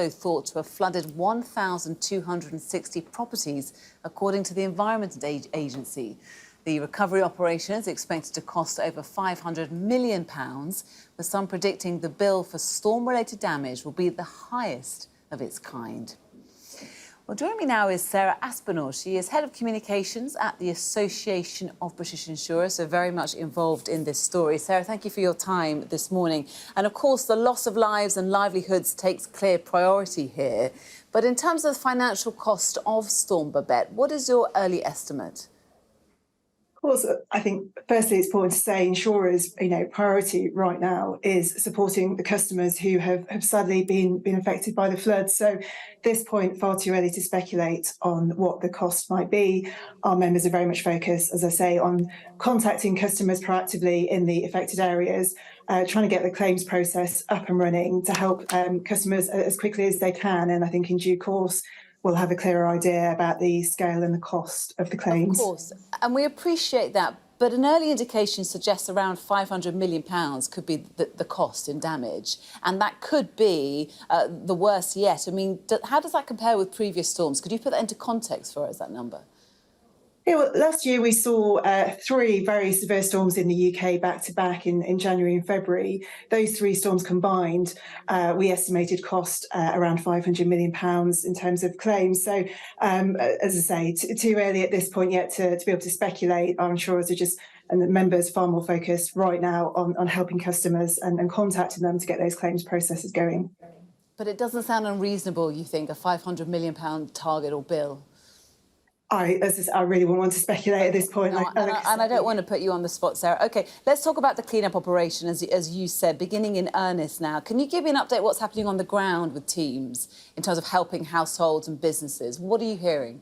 thought to have flooded 1,260 properties, according to the Environment Agency. The recovery operation is expected to cost over £500 million, with some predicting the bill for storm-related damage will be the highest of its kind. Well, joining me now is Sarah Aspinall. She is Head of Communications at the Association of British Insurers, so very much involved in this story. Sarah, thank you for your time this morning. And, of course, the loss of lives and livelihoods takes clear priority here. But in terms of the financial cost of Storm Babet, what is your early estimate? Of course, I think, firstly, it's important to say insurers, priority right now is supporting the customers who have sadly been affected by the floods. So at this point, far too early to speculate on what the cost might be. Our members are very much focused, as I say, on contacting customers proactively in the affected areas, trying to get the claims process up and running to help customers as quickly as they can. And I think in due course, we'll have a clearer idea about the scale and the cost of the claims. Of course, and we appreciate that, but an early indication suggests around £500 million could be the cost in damage, and that could be the worst yet. I mean, how does that compare with previous storms? Could you put that into context for us, that number? Yeah, well, last year we saw 3 very severe storms in the UK back-to-back in January and February. Those 3 storms combined, we estimated cost around £500 million in terms of claims. So, as I say, too early at this point yet to be able to speculate. Our insurers are just, and the members, far more focused right now on helping customers and contacting them to get those claims processes going. But it doesn't sound unreasonable, you think, a £500 million target or bill? I really wouldn't want to speculate at this point. No, and I don't want to put you on the spot, Sarah. OK, let's talk about the clean-up operation, as you said, beginning in earnest now. Can you give me an update what's happening on the ground with teams in terms of helping households and businesses? What are you hearing?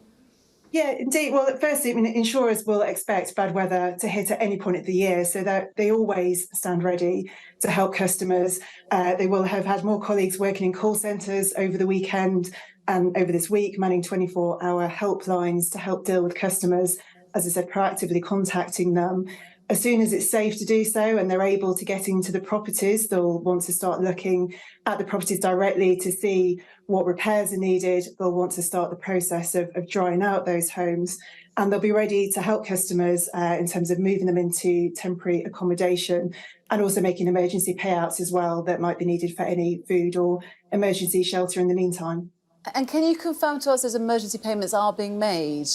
Yeah, indeed. Well, firstly, insurers will expect bad weather to hit at any point of the year, so that they always stand ready to help customers. They will have had more colleagues working in call centres over the weekend and over this week, manning 24-hour helplines to help deal with customers, as I said, proactively contacting them. As soon as it's safe to do so and they're able to get into the properties, they'll want to start looking at the properties directly to see what repairs are needed. They'll want to start the process of drying out those homes, and they'll be ready to help customers in terms of moving them into temporary accommodation and also making emergency payouts as well that might be needed for any food or emergency shelter in the meantime. And can you confirm to us those emergency payments are being made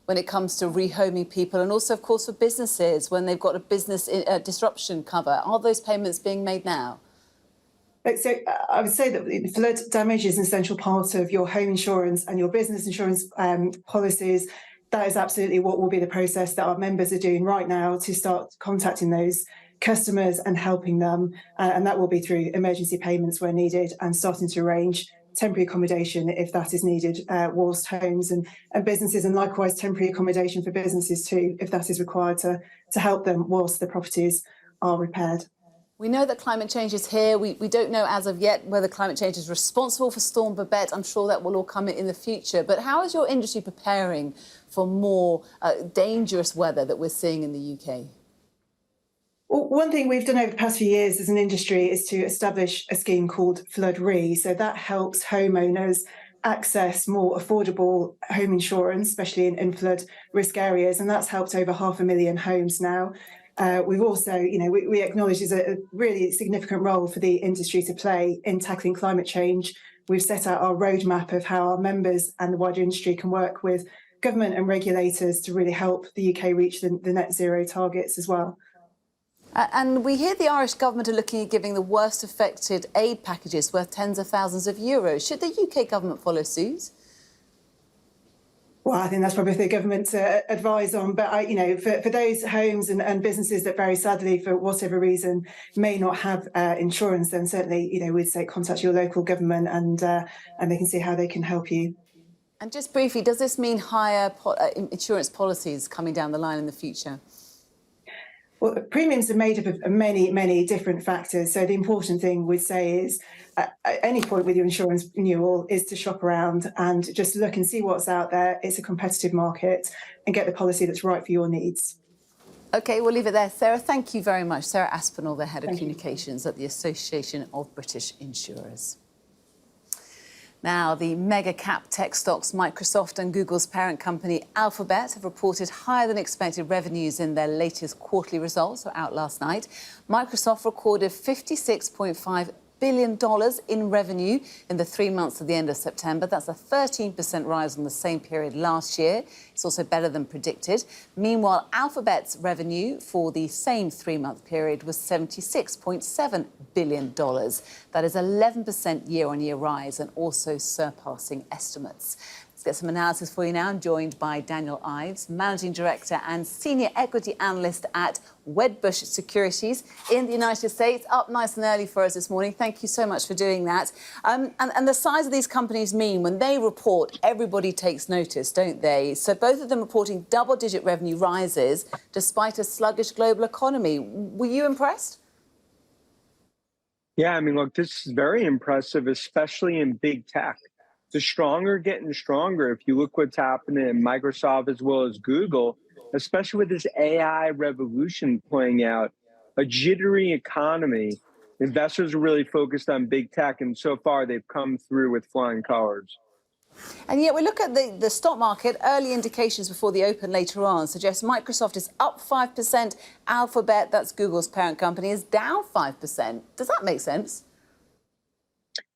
when it comes to rehoming people, and also, of course, for businesses when they've got a business disruption cover? Are those payments being made now? So I would say that flood damage is an essential part of your home insurance and your business insurance policies. That is absolutely what will be the process that our members are doing right now to start contacting those customers and helping them. And that will be through emergency payments where needed and starting to arrange temporary accommodation if that is needed whilst homes and businesses, and likewise temporary accommodation for businesses too if that is required to help them whilst the properties are repaired. We know that climate change is here. We don't know as of yet whether climate change is responsible for Storm Babet. I'm sure that will all come in the future. But how is your industry preparing for more dangerous weather that we're seeing in the UK? Well, one thing we've done over the past few years as an industry is to establish a scheme called Flood Re. So that helps homeowners access more affordable home insurance, especially in flood risk areas. And that's helped over 500,000 homes now. We've also, we acknowledge there's a really significant role for the industry to play in tackling climate change. We've set out our roadmap of how our members and the wider industry can work with government and regulators to really help the UK reach the net zero targets as well. And we hear the Irish government are looking at giving the worst affected aid packages worth tens of thousands of euros. Should the UK government follow suit? Well, I think that's probably for the government to advise on. But, for those homes and businesses that very sadly, for whatever reason, may not have insurance, then certainly, we'd say contact your local government and they can see how they can help you. And just briefly, does this mean higher insurance policies coming down the line in the future? Well, premiums are made up of many, many different factors. So the important thing we'd say is at any point with your insurance renewal is to shop around and just look and see what's out there. It's a competitive market and get the policy that's right for your needs. OK, we'll leave it there. Sarah, thank you very much. Sarah Aspinall, the Head of Communications at the Association of British Insurers. Now, the mega cap tech stocks Microsoft and Google's parent company Alphabet have reported higher than expected revenues in their latest quarterly results, or out last night. Microsoft recorded $56.5 billion in revenue in the 3 months to the end of September. That's a 13% rise on the same period last year. It's also better than predicted. Meanwhile, Alphabet's revenue for the same 3-month period was $76.7 billion. That is 11% year-on-year rise and also surpassing estimates. Let's get some analysis for you now. I'm joined by Daniel Ives, Managing Director and Senior Equity Analyst at Wedbush Securities in the United States. Up nice and early for us this morning. Thank you so much for doing that. And the size of these companies mean when they report, everybody takes notice, don't they? So both of them reporting double-digit revenue rises despite a sluggish global economy. Were you impressed? Yeah, I mean, look, this is very impressive, especially in big tech. The stronger getting stronger. If you look what's happening in Microsoft as well as Google, especially with this AI revolution playing out, a jittery economy, investors are really focused on big tech, and so far they've come through with flying colors. And yet we look at the stock market, early indications before the open later on suggest Microsoft is up 5%, Alphabet, that's Google's parent company, is down 5%. Does that make sense?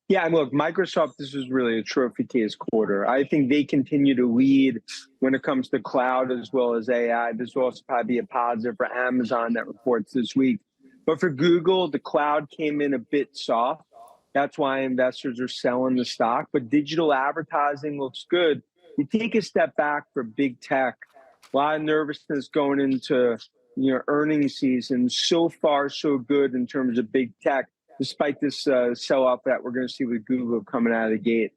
Yeah, and look, Microsoft, this is really a trophy case quarter. I think they continue to lead when it comes to cloud as well as AI. This will also probably be a positive for Amazon that reports this week. But for Google, the cloud came in a bit soft. That's why investors are selling the stock. But digital advertising looks good. You take a step back for big tech. A lot of nervousness going into earnings season. So far, so good in terms of big tech, despite this sell-off that we're going to see with Google coming out of the gate.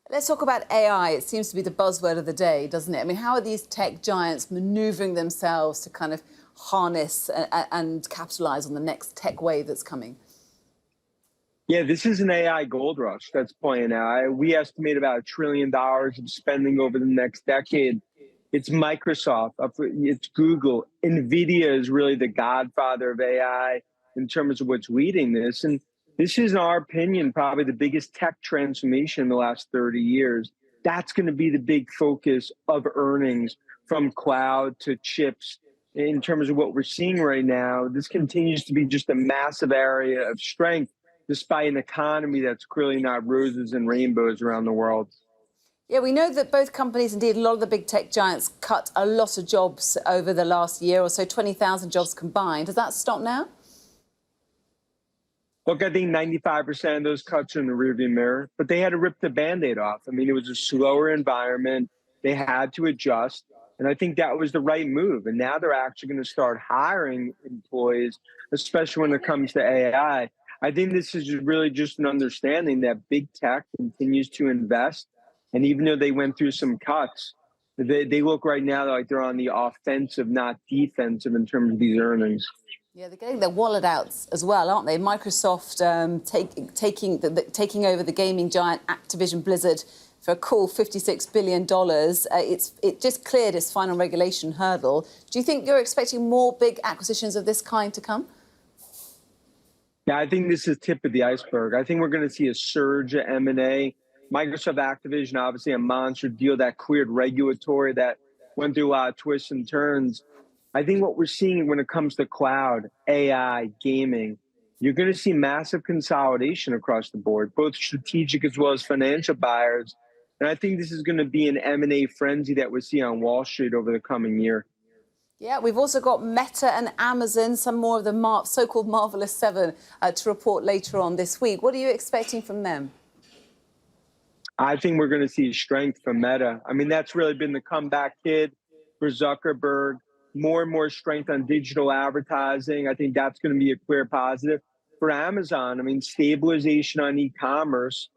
Let's talk about AI. It seems to be the buzzword of the day, doesn't it? I mean, how are these tech giants maneuvering themselves to kind of harness and capitalize on the next tech wave that's coming? Yeah, this is an AI gold rush that's playing out. We estimate about $1 trillion of spending over the next decade. It's Microsoft, it's Google. Nvidia is really the godfather of AI in terms of what's leading this. And this is, in our opinion, probably the biggest tech transformation in the last 30 years. That's going to be the big focus of earnings, from cloud to chips. In terms of what we're seeing right now, this continues to be just a massive area of strength, despite an economy that's clearly not roses and rainbows around the world. Yeah, we know that both companies, indeed, a lot of the big tech giants cut a lot of jobs over the last year or so, 20,000 jobs combined. Does that stop now? Look, I think 95% of those cuts are in the rearview mirror, but they had to rip the Band-Aid off. I mean, it was a slower environment. They had to adjust, and I think that was the right move. And now they're actually going to start hiring employees, especially when it comes to AI. I think this is really just an understanding that big tech continues to invest. And even though they went through some cuts, they look right now like they're on the offensive, not defensive, in terms of these earnings. Yeah, they're getting their wallet out as well, aren't they? Microsoft taking over the gaming giant Activision Blizzard for a cool $56 billion. It just cleared its final regulation hurdle. Do you think you're expecting more big acquisitions of this kind to come? Yeah, I think this is tip of the iceberg. I think we're going to see a surge of M&A. Microsoft Activision, obviously a monster deal that cleared regulatory, that went through a lot of twists and turns. I think what we're seeing when it comes to cloud, AI, gaming, you're going to see massive consolidation across the board, both strategic as well as financial buyers. And I think this is going to be an M&A frenzy that we see on Wall Street over the coming year. Yeah, we've also got Meta and Amazon, some more of the so-called Marvelous Seven, to report later on this week. What are you expecting from them? I think we're going to see strength from Meta. I mean, that's really been the comeback kid for Zuckerberg. More and more strength on digital advertising. I think that's going to be a clear positive. For Amazon, I mean, stabilization on e-commerce,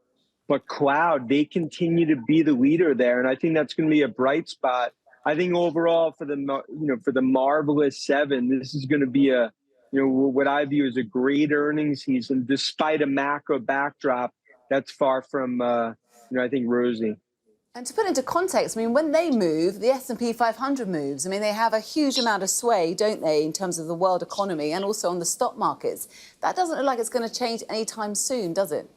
but cloud, they continue to be the leader there. And I think that's going to be a bright spot. I think overall for the Marvelous Seven, this is going to be what I view as a great earnings season, despite a macro backdrop that's far from, I think, rosy. And to put into context, I mean, when they move, the S&P 500 moves. I mean, they have a huge amount of sway, don't they, in terms of the world economy and also on the stock markets. That doesn't look like it's going to change anytime soon, does it?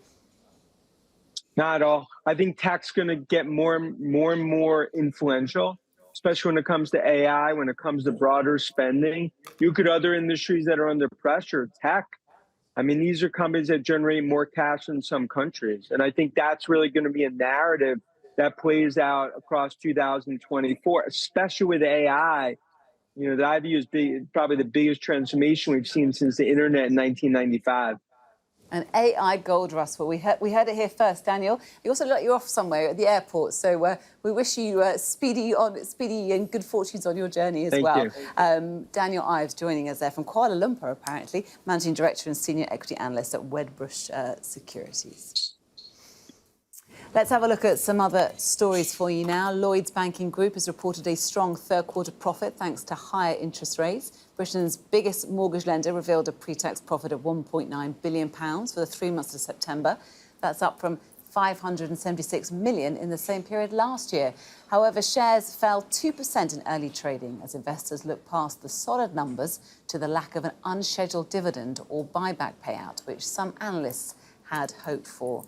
Not at all. I think tech's going to get more and more influential, especially when it comes to AI, when it comes to broader spending. You look at other industries that are under pressure, tech. I mean, these are companies that generate more cash in some countries. And I think that's really going to be a narrative that plays out across 2024, especially with AI. You know, that I view as probably the biggest transformation we've seen since the internet in 1995. An AI gold rush. Well, we heard it here first, Daniel. You also look like you're off somewhere at the airport, so we wish you speedy and good fortunes on your journey as well. Daniel Ives joining us there from Kuala Lumpur, apparently, Managing Director and Senior Equity Analyst at Wedbush Securities. Let's have a look at some other stories for you now. Lloyds Banking Group has reported a strong third-quarter profit thanks to higher interest rates. Britain's biggest mortgage lender revealed a pre-tax profit of £1.9 billion for the 3 months of September. That's up from £576 million in the same period last year. However, shares fell 2% in early trading as investors look past the solid numbers to the lack of an unscheduled dividend or buyback payout, which some analysts had hoped for.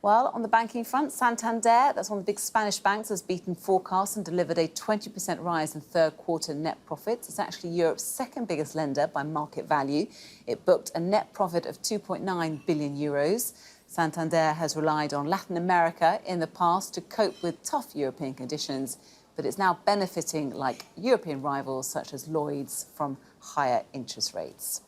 Well, on the banking front, Santander, that's one of the big Spanish banks, has beaten forecasts and delivered a 20% rise in third-quarter net profits. It's actually Europe's second biggest lender by market value. It booked a net profit of €2.9 billion. Santander has relied on Latin America in the past to cope with tough European conditions, but it's now benefiting like European rivals such as Lloyds from higher interest rates.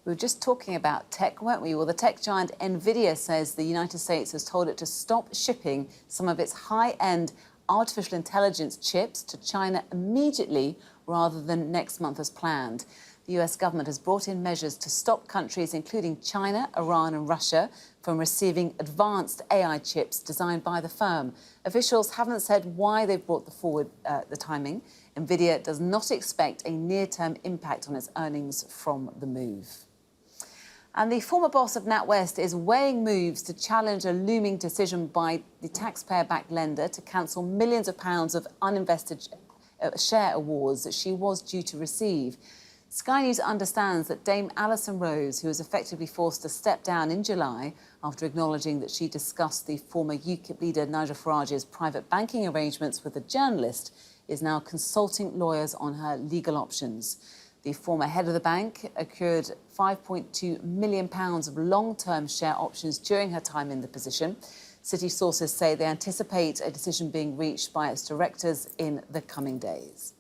We were just talking about tech, weren't we? Well, the tech giant Nvidia says the United States has told it to stop shipping some of its high-end artificial intelligence chips to China immediately rather than next month as planned. The US government has brought in measures to stop countries, including China, Iran and Russia, from receiving advanced AI chips designed by the firm. Officials haven't said why they've brought forward the timing. Nvidia does not expect a near-term impact on its earnings from the move. And the former boss of NatWest is weighing moves to challenge a looming decision by the taxpayer-backed lender to cancel millions of pounds of uninvested share awards that she was due to receive. Sky News understands that Dame Alison Rose, who was effectively forced to step down in July after acknowledging that she discussed the former UKIP leader Nigel Farage's private banking arrangements with a journalist, is now consulting lawyers on her legal options. The former head of the bank accrued £5.2 million of long-term share options during her time in the position. City sources say they anticipate a decision being reached by its directors in the coming days.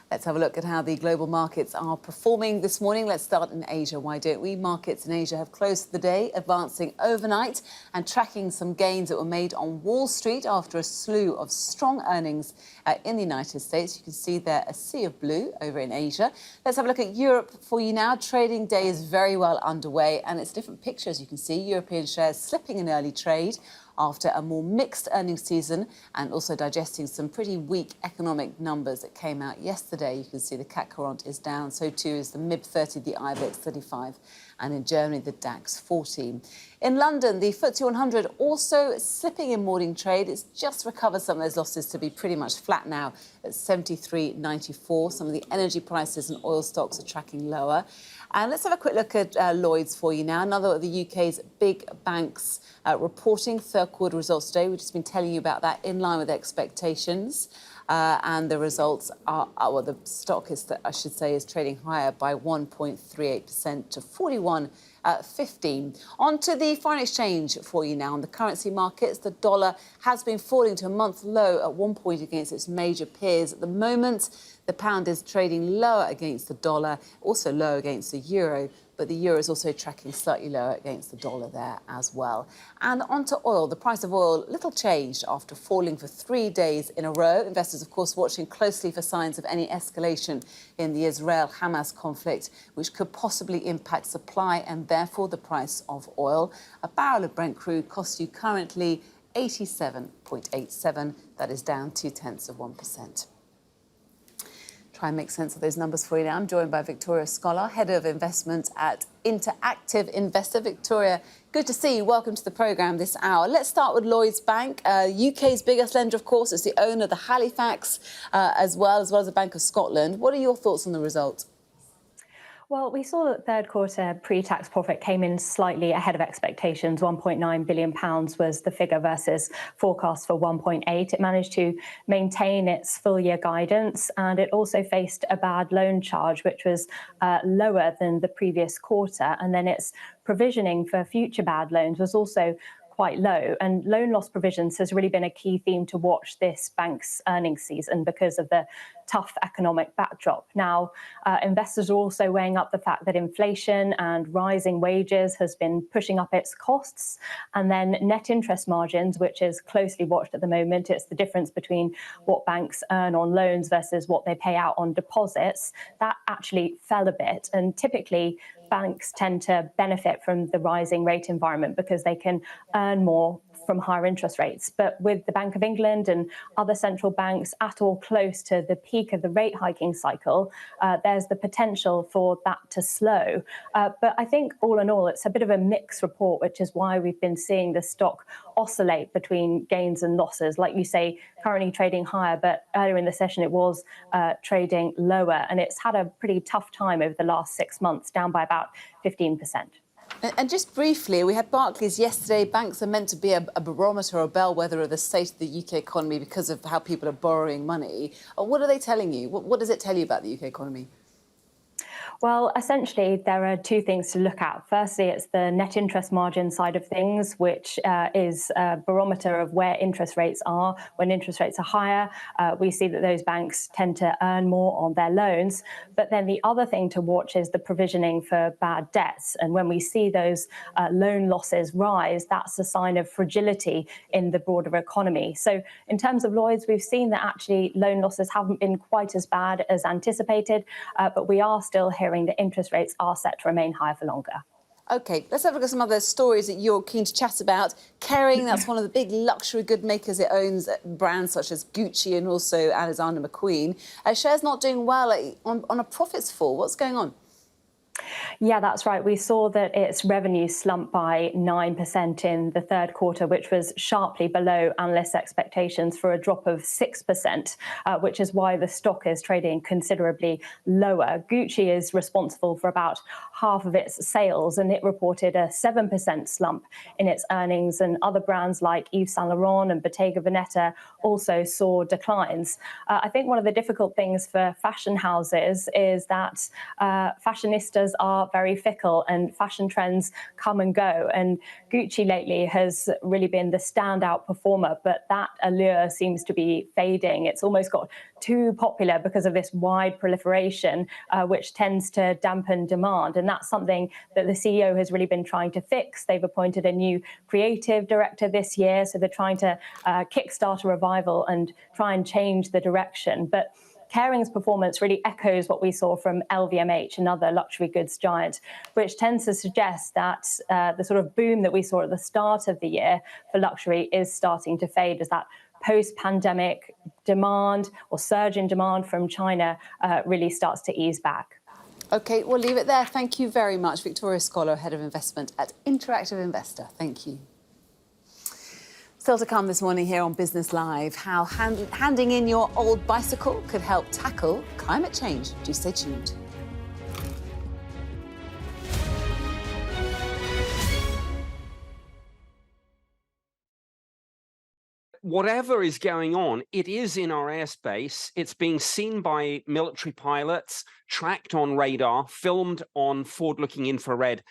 Let's have a look at how the global markets are performing this morning. Let's start in Asia. Why don't we? Markets in Asia have closed the day, advancing overnight and tracking some gains that were made on Wall Street after a slew of strong earnings in the United States. You can see there a sea of blue over in Asia. Let's have a look at Europe for you now. Trading day is very well underway, and it's a different picture, as you can see. European shares slipping in early trade after a more mixed earnings season and also digesting some pretty weak economic numbers that came out yesterday. You can see the CAC 40 is down, so too is the MIB 30, the Ives 35, and in Germany, the DAX 40. In London, the FTSE 100 also slipping in morning trade. It's just recovered some of those losses to be pretty much flat now at 73.94. Some of the energy prices and oil stocks are tracking lower. And let's have a quick look at Lloyds for you now. Another of the UK's big banks reporting third-quarter results today. We've just been telling you about that, in line with expectations. And the results are, well, the stock is, I should say, is trading higher by 1.38% to 41.15. On to the foreign exchange for you now. On the currency markets, the dollar has been falling to a month low at one point against its major peers. At the moment, the pound is trading lower against the dollar, also low against the euro, but the euro is also tracking slightly lower against the dollar there as well. And on to oil. The price of oil, little changed after falling for 3 days in a row. Investors, of course, watching closely for signs of any escalation in the Israel-Hamas conflict, which could possibly impact supply and therefore the price of oil. A barrel of Brent crude costs you currently 87.87. That is down 0.2%. Try and make sense of those numbers for you now. I'm joined by Victoria Scholar, Head of Investment at Interactive Investor. Victoria, good to see you. Welcome to the programme this hour. Let's start with Lloyds Bank, UK's biggest lender, of course. It's the owner of the Halifax as well as the Bank of Scotland. What are your thoughts on the result? Well, we saw that third quarter pre-tax profit came in slightly ahead of expectations. £1.9 billion was the figure versus forecast for 1.8. It managed to maintain its full year guidance, and it also faced a bad loan charge, which was lower than the previous quarter. And then its provisioning for future bad loans was also quite low. And loan loss provisions has really been a key theme to watch this bank's earnings season because of the tough economic backdrop. Now, investors are also weighing up the fact that inflation and rising wages has been pushing up its costs. And then net interest margins, which is closely watched at the moment, it's the difference between what banks earn on loans versus what they pay out on deposits, that actually fell a bit. And typically, banks tend to benefit from the rising rate environment because they can earn more from higher interest rates. But with the Bank of England and other central banks at or close to the peak of the rate hiking cycle, there's the potential for that to slow. But I think all in all, it's a bit of a mixed report, which is why we've been seeing the stock oscillate between gains and losses. Like you say, currently trading higher, but earlier in the session it was trading lower. And it's had a pretty tough time over the last 6 months, down by about 15%. And just briefly, we had Barclays yesterday. Banks are meant to be a barometer or a bellwether of the state of the UK economy because of how people are borrowing money. What are they telling you? What does it tell you about the UK economy? Well, essentially, there are two things to look at. Firstly, it's the net interest margin side of things, which is a barometer of where interest rates are. When interest rates are higher, we see that those banks tend to earn more on their loans. But then the other thing to watch is the provisioning for bad debts. And when we see those loan losses rise, that's a sign of fragility in the broader economy. So in terms of Lloyds, we've seen that actually loan losses haven't been quite as bad as anticipated, but we are still hearing that interest rates are set to remain higher for longer. OK, let's have a look at some other stories that you're keen to chat about. Kering, that's one of the big luxury good makers. It owns brands such as Gucci and also Alexander McQueen. Shares not doing well on a profits fall. What's going on? Yeah, that's right. We saw that its revenue slumped by 9% in the third quarter, which was sharply below analysts' expectations for a drop of 6%, which is why the stock is trading considerably lower. Gucci is responsible for about half of its sales, and it reported a 7% slump in its earnings. And other brands like Yves Saint Laurent and Bottega Veneta also saw declines. I think one of the difficult things for fashion houses is that fashionistas are very fickle and fashion trends come and go. And Gucci lately has really been the standout performer, but that allure seems to be fading. It's almost got too popular because of this wide proliferation, which tends to dampen demand. And that's something that the CEO has really been trying to fix. They've appointed a new creative director this year, so they're trying to kickstart a revival and try and change the direction. But Kering's performance really echoes what we saw from LVMH, another luxury goods giant, which tends to suggest that the sort of boom that we saw at the start of the year for luxury is starting to fade as that post-pandemic demand or surge in demand from China really starts to ease back. OK, we'll leave it there. Thank you very much. Victoria Scholar, Head of Investment at Interactive Investor. Thank you. Still to come this morning here on Business Live, how handing in your old bicycle could help tackle climate change. Do stay tuned. Whatever is going on, it is in our airspace. It's being seen by military pilots, tracked on radar, filmed on forward-looking infrared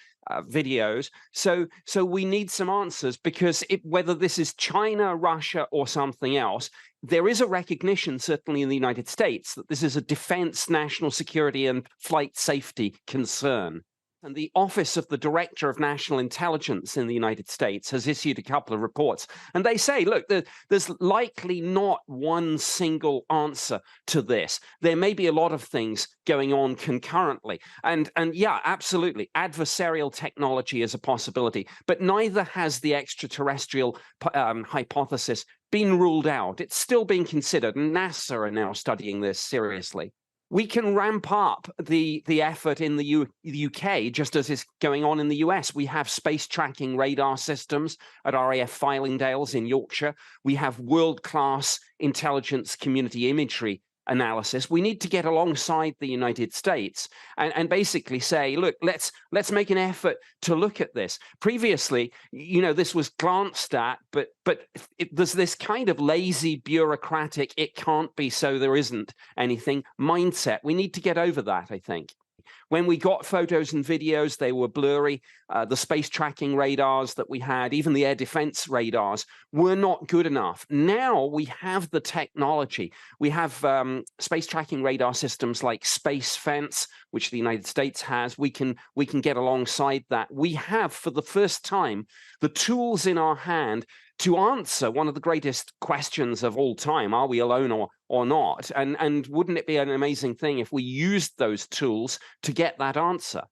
videos. So we need some answers, because whether this is China, Russia, or something else, there is a recognition, certainly in the United States, that this is a defense, national security, and flight safety concern. And the Office of the Director of National Intelligence in the United States has issued a couple of reports. And they say, look, there's likely not one single answer to this. There may be a lot of things going on concurrently. And yeah, absolutely, adversarial technology is a possibility. But neither has the extraterrestrial hypothesis been ruled out. It's still being considered. And NASA are now studying this seriously. We can ramp up the effort in the UK, just as is going on in the US. We have space tracking radar systems at RAF Fylingdales in Yorkshire. We have world-class intelligence community imagery analysis. We need to get alongside the United States and basically say, look, let's make an effort to look at this. Previously, this was glanced at, but there's this kind of lazy, bureaucratic, it can't be so there isn't anything mindset. We need to get over that, I think. When we got photos and videos, they were blurry. The space tracking radars that we had, even the air defense radars, were not good enough. Now we have the technology. We have space tracking radar systems like Space Fence, which the United States has. We can get alongside that. We have, for the first time, the tools in our hand to answer one of the greatest questions of all time: are we alone or not? And wouldn't it be an amazing thing if we used those tools to get that answer?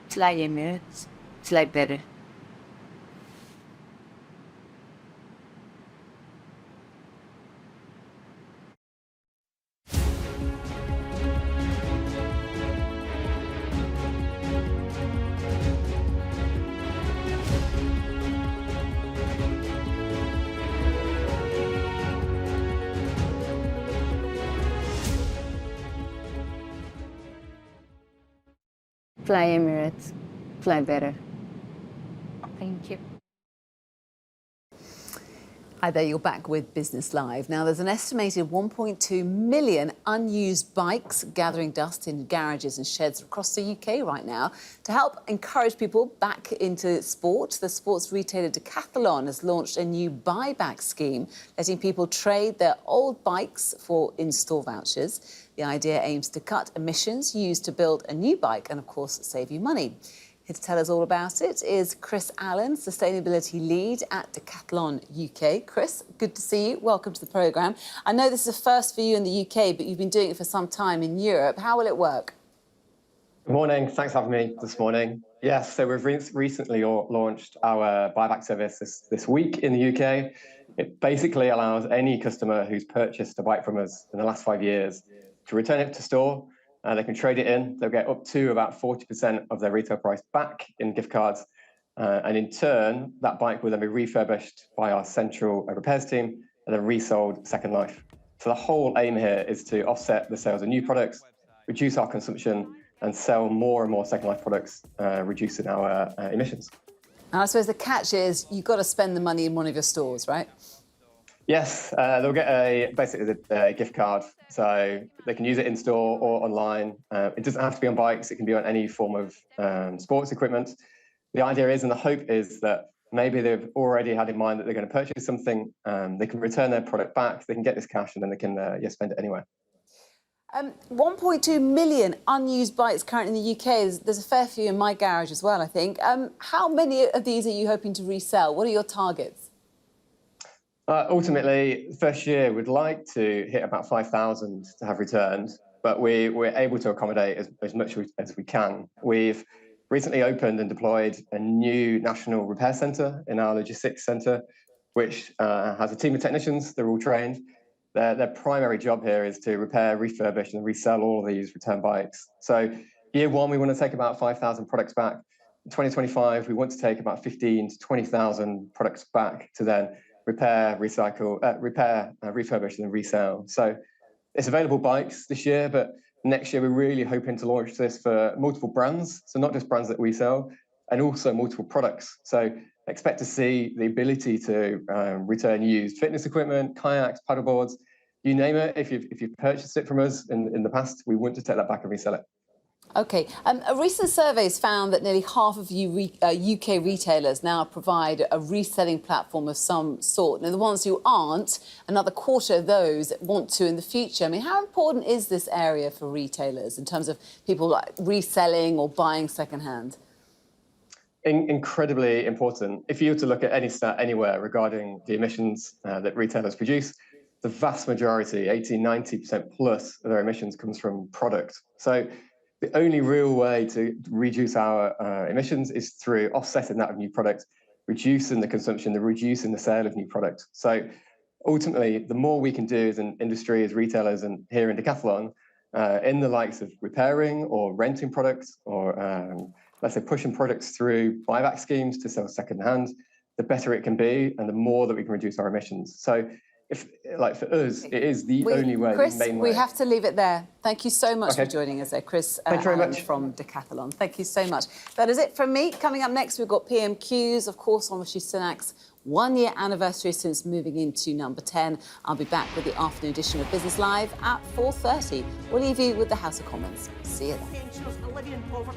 Fly Emirates, fly better. Fly Emirates, fly better. Thank you. Hi there, you're back with Business Live. Now, there's an estimated 1.2 million unused bikes gathering dust in garages and sheds across the UK right now. To help encourage people back into sport, the sports retailer Decathlon has launched a new buyback scheme, letting people trade their old bikes for in-store vouchers. The idea aims to cut emissions used to build a new bike and, of course, save you money. Here to tell us all about it is Chris Allen, Sustainability Lead at Decathlon UK. Chris, good to see you. Welcome to the programme. I know this is a first for you in the UK, but you've been doing it for some time in Europe. How will it work? Good morning. Thanks for having me this morning. Yes, so we've recently launched our buyback service this week in the UK. It basically allows any customer who's purchased a bike from us in the last 5 years to return it to store. They can trade it in. They'll get up to about 40% of their retail price back in gift cards. And in turn, that bike will then be refurbished by our central repairs team and then resold second life. So the whole aim here is to offset the sales of new products, reduce our consumption, and sell more and more second life products, reducing our emissions. And I suppose the catch is you've got to spend the money in one of your stores, right? Yes, they'll get basically a gift card, so they can use it in store or online. It doesn't have to be on bikes; it can be on any form of sports equipment. The idea is, and the hope is, that maybe they've already had in mind that they're going to purchase something. They can return their product back, they can get this cash, and then they can spend it anywhere. 1.2 million unused bikes currently in the UK. There's a fair few in my garage as well, I think. How many of these are you hoping to resell? What are your targets? Ultimately, the first year, we'd like to hit about 5,000 to have returned, but we're able to accommodate as much as we can. We've recently opened and deployed a new national repair centre in our logistics centre, which has a team of technicians. They're all trained. Their primary job here is to repair, refurbish, and resell all of these return bikes. So year one, we want to take about 5,000 products back. In 2025, we want to take about 15 to 20,000 products back to then repair, recycle, refurbish, and resell. So it's available bikes this year, but next year we're really hoping to launch this for multiple brands. So not just brands that we sell, and also multiple products. So expect to see the ability to return used fitness equipment, kayaks, paddleboards, you name it. If you've purchased it from us in the past, we want to take that back and resell it. OK. A recent survey's found that nearly half of UK retailers now provide a reselling platform of some sort. And the ones who aren't, another quarter of those want to in the future. I mean, how important is this area for retailers in terms of people like reselling or buying secondhand? incredibly important. If you were to look at any stat anywhere regarding the emissions that retailers produce, the vast majority, 80, 90% plus of their emissions comes from product. So the only real way to reduce our emissions is through offsetting that of new products, reducing the consumption, reducing the sale of new products. So ultimately, the more we can do as an industry, as retailers, and here in Decathlon, in the likes of repairing or renting products, or let's say pushing products through buyback schemes to sell secondhand, the better it can be, and the more that we can reduce our emissions. So, if, like for us, it is the only way. Chris, the main way. we have to leave it there. Thank you so much for joining us there, Chris. Thank you very much. From Decathlon. Thank you so much. That is it from me. Coming up next, we've got PMQs, of course, on Rishi Sunak's one-year anniversary since moving into number 10. I'll be back with the afternoon edition of Business Live at 4:30. We'll leave you with the House of Commons. See you then.